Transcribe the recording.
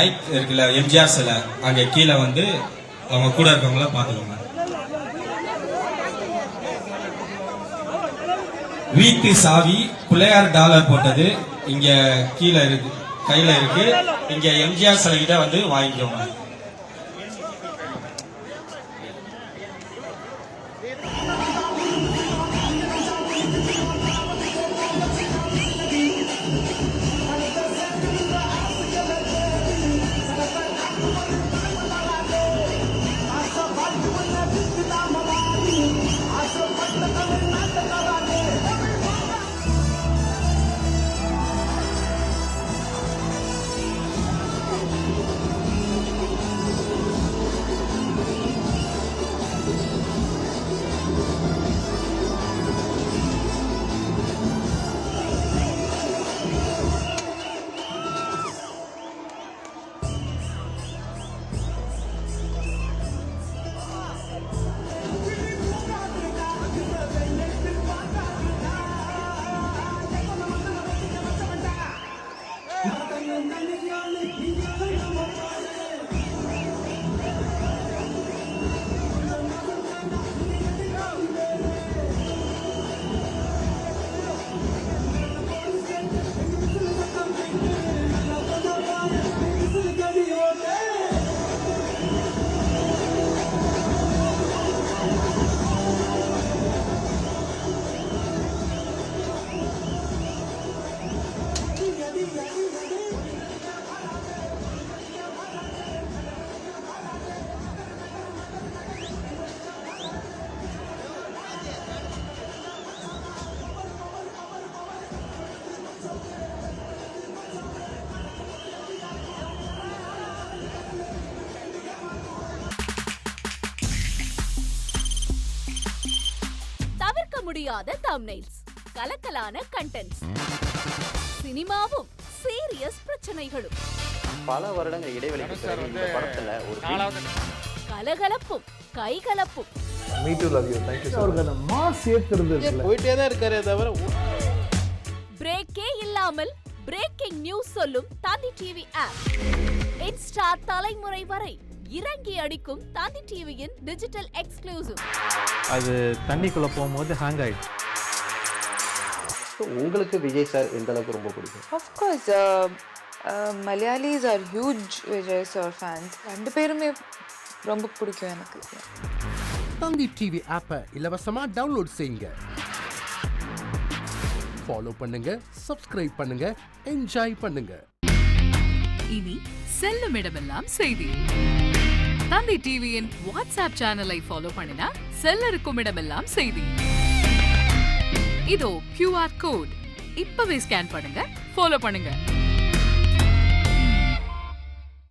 இருக்குல்ல எம்ஜிஆர் சிலை அங்க கீழே வந்து அவங்க கூட இருக்கவங்கள பாத்துக்கோங்க. வீட்டு சாவி பிள்ளையார் டாலர் போட்டது இங்க கீழே இருக்கு, கையில இருக்கு. இங்க எம்ஜிஆர் சிலை கிட்ட வந்து வாங்கிக்கோங்க. முடியாத தம்ப்நெயில்ஸ், கலக்கலான கண்டென்ட்ஸ், சினிமாவும் சீரியஸ் பிரச்சனைகளும், பல வருடங்கள் இடைவெளிக்கு பிறகு இந்த படத்துல ஒரு கலகலப்பும் கைகலப்பும். Me too, love you. Thank you so much. அவர்களை மாஸ் ஏத்துறதுல போயிட்டே தான் இருக்காரே தவிர பிரேக்கே இல்லாமல் பிரேக்கிங் நியூஸ் சொல்லும் தந்தி டிவி ஆப். இன்ஸ்டா தலைமுறை வரை இறங்கி அடிக்கும் தந்தி டிவியின் டிஜிட்டல் எக்ஸ்க்ளூசிவ். அது தண்ணிக்குள்ள போகும்போது ஹேங் ஆயிடுச்சு. உங்களுக்கு விஜய் சார் எந்த அளவுக்கு ரொம்ப பிடிக்கும்? Of course, Malayalis are huge Vijay sir fans. ரெண்டு பேருமே ரொம்ப பிடிக்கும் எனக்கு. தந்தி டிவி ஆப்பை இலவசமா டவுன்லோட் செய்யுங்க. ஃபாலோ பண்ணுங்க, சப்ஸ்கிரைப் பண்ணுங்க, என்ஜாய் பண்ணுங்க. இனி செல்லும் இடமெல்லாம் செய்தி. தந்தி டிவியின் வாட்ஸ்அப் சேனலை ஃபாலோ பண்ணினா செல்லருக்கும் இடமெல்லாம் செய்தி. இதோ QR கோட் இப்பவே ஸ்கேன் பண்ணுங்க, ஃபாலோ பண்ணுங்க.